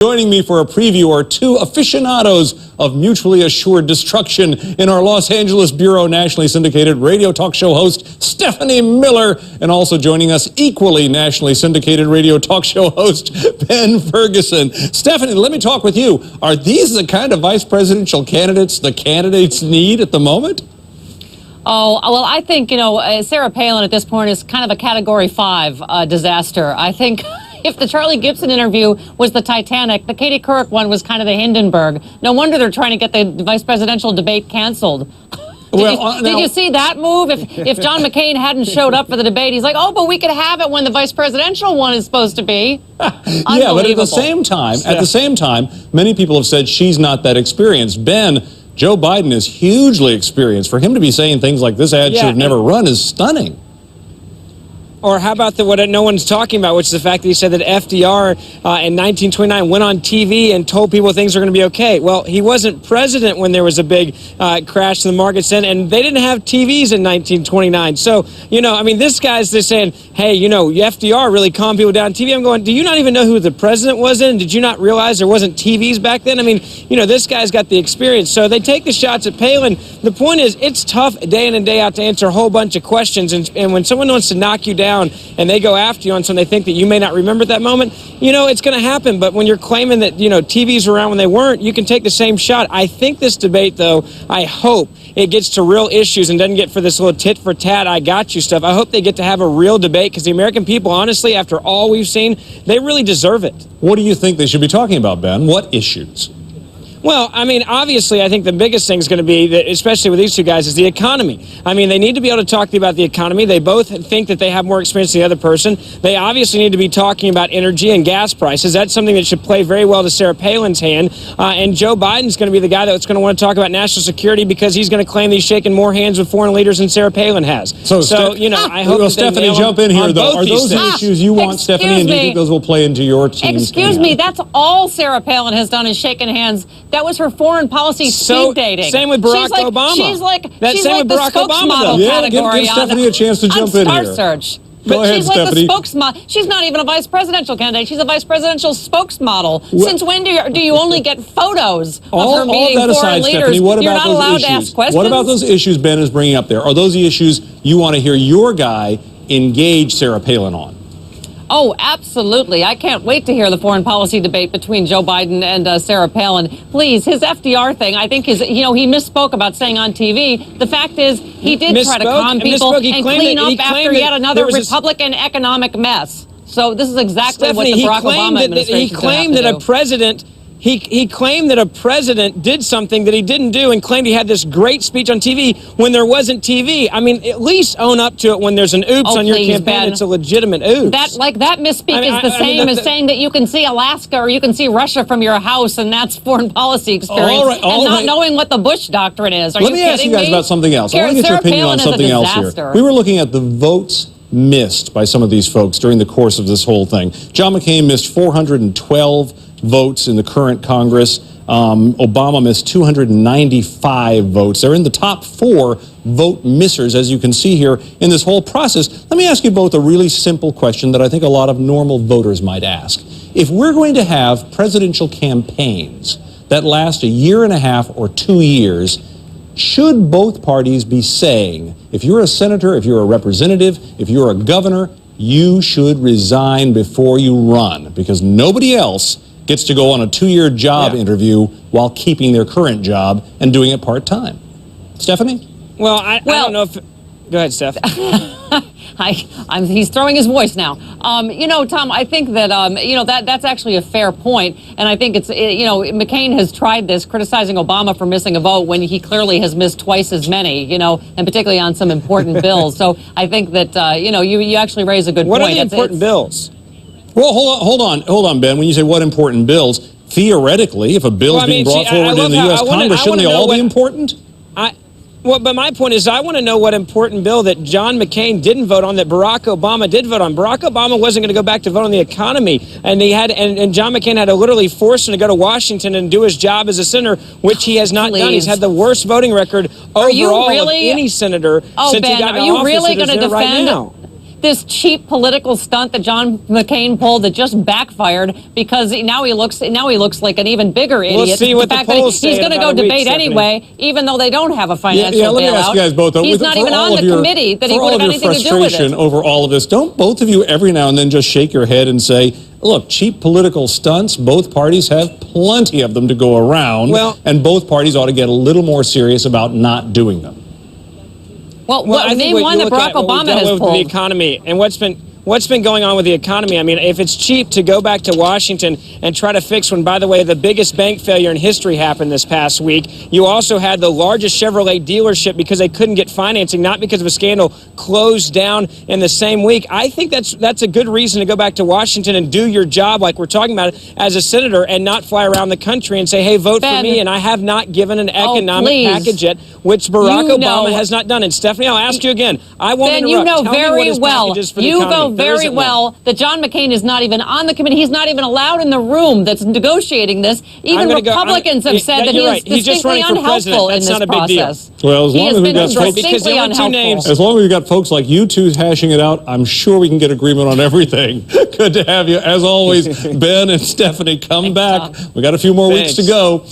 Joining me for a preview are two aficionados of mutually assured destruction in our Los Angeles Bureau nationally syndicated radio talk show host Stephanie Miller, and also joining us equally nationally syndicated radio talk show host Ben Ferguson. Stephanie, let me talk with you. Are these the kind of vice presidential candidates the candidates need at the moment? Oh, well, I think, Sarah Palin at this point is kind of a Category 5 disaster. I think if the Charlie Gibson interview was the Titanic, the Katie Couric one was kind of the Hindenburg. No wonder they're trying to get the vice presidential debate canceled. Did you see that move? If John McCain hadn't showed up for the debate, he's like, oh, but we could have it when the vice presidential one is supposed to be. Yeah, but at the same time, many people have said she's not that experienced. Ben, Joe Biden is hugely experienced. For him to be saying things like this ad should have never run is stunning. Or how about what no one's talking about, which is the fact that he said that FDR in 1929 went on TV and told people things are going to be okay. Well, he wasn't president when there was a big crash in the markets then, and they didn't have TVs in 1929. So, this guy's just saying, hey, FDR really calmed people down on TV. I'm going, do you not even know who the president was then? Did you not realize there wasn't TVs back then? This guy's got the experience. So they take the shots at Palin. The point is, it's tough day in and day out to answer a whole bunch of questions. And when someone wants to knock you down, and they go after you on something they think that you may not remember at that moment, it's going to happen. But when you're claiming that, TVs were around when they weren't, you can take the same shot. I think this debate, though, I hope it gets to real issues and doesn't get for this little tit for tat, I got you stuff. I hope they get to have a real debate because the American people, honestly, after all we've seen, they really deserve it. What do you think they should be talking about, Ben? What issues? Well, obviously, I think the biggest thing is going to be, that, especially with these two guys, is the economy. They need to be able to talk to you about the economy. They both think that they have more experience than the other person. They obviously need to be talking about energy and gas prices. That's something that should play very well to Sarah Palin's hand. And Joe Biden's going to be the guy that's going to want to talk about national security because he's going to claim that he's shaking more hands with foreign leaders than Sarah Palin has. I hope that Stephanie, jump in here, though. Are those the issues you want, Stephanie, and do you think those will play into your team's Excuse me, that's all Sarah Palin has done is shaken hands. That was her foreign policy speed dating. Same with Barack Obama. She's like with the spokesmodel category. Give Stephanie a chance to jump in here. Star Search. Go ahead, she's like Stephanie. the spokesmodel. She's not even a vice presidential candidate. She's a vice presidential spokesmodel. Since when do you only get photos of her meeting foreign leaders? Stephanie, what You're about not those allowed issues? to ask questions? What about those issues Ben is bringing up there? Are those the issues you want to hear your guy engage Sarah Palin on? Oh, absolutely. I can't wait to hear the foreign policy debate between Joe Biden and Sarah Palin. Please, his FDR thing, I think he misspoke about staying on TV. The fact is, he did try to calm people and clean up after yet another Republican economic mess. So this is exactly what the Barack Obama administration He claimed that a president... He claimed that a president did something that he didn't do and claimed he had this great speech on TV when there wasn't TV. At least own up to it when there's an oops on your campaign. Ben. It's a legitimate oops. That misspeak is the same as saying that you can see Alaska or you can see Russia from your house, and that's foreign policy experience. Not knowing what the Bush doctrine is. Let me ask you guys about something else. I want to get your opinion on something else here. We were looking at the votes missed by some of these folks during the course of this whole thing. John McCain missed 412 votes in the current Congress. Obama missed 295 votes. They're in the top 4 vote missers, as you can see here in this whole process. Let me ask you both a really simple question that I think a lot of normal voters might ask. If we're going to have presidential campaigns that last a year and a half or 2 years, should both parties be saying, if you're a senator, if you're a representative, if you're a governor, you should resign before you run, because nobody else gets to go on a 2-year job interview while keeping their current job and doing it part-time. Stephanie? Well, I don't know if... Go ahead, Steph. He's throwing his voice now. Tom, I think that, that's actually a fair point. And I think it's, McCain has tried this, criticizing Obama for missing a vote when he clearly has missed twice as many, and particularly on some important bills. So I think that, you actually raise a good point. What are the important bills? Well, hold on, Ben. When you say what important bills, theoretically, if a bill is being brought forward in the U.S. Congress, shouldn't they all be important? But my point is, I want to know what important bill that John McCain didn't vote on that Barack Obama did vote on. Barack Obama wasn't going to go back to vote on the economy, and John McCain had to literally force him to go to Washington and do his job as a senator, which he has not done. He's had the worst voting record overall of any senator since he got in office. Are you really going to defend? this cheap political stunt that John McCain pulled that just backfired because now he looks like an even bigger idiot. We'll see what the polls say he's going to go debate anyway, even though they don't have a financial bailout. Let me ask you guys both. He's not even on the committee that he would have anything to do with it. Over all of this, don't both of you every now and then just shake your head and say, look, cheap political stunts, both parties have plenty of them to go around, and both parties ought to get a little more serious about not doing them. Well, name one that Barack Obama has pulled. The economy and what's been going on with the economy. I mean, if it's cheap to go back to Washington and try to fix when, by the way, the biggest bank failure in history happened this past week. You also had the largest Chevrolet dealership because they couldn't get financing, not because of a scandal, closed down in the same week. I think that's a good reason to go back to Washington and do your job like we're talking about as a senator and not fly around the country and say, hey, vote for me. And I have not given an economic package yet, which Barack Obama has not done. And Stephanie, I'll ask you again. I won't interrupt. You know Tell me what his package is for the economy. Very well that John McCain is not even on the committee. He's not even allowed in the room that's negotiating this. Even Republicans have said that he is distinctly unhelpful in this process. Well, as long as we've got folks, as long as we've got folks like you two hashing it out, I'm sure we can get agreement on everything. Good to have you, as always, Ben and Stephanie. Come back. We got a few more weeks to go.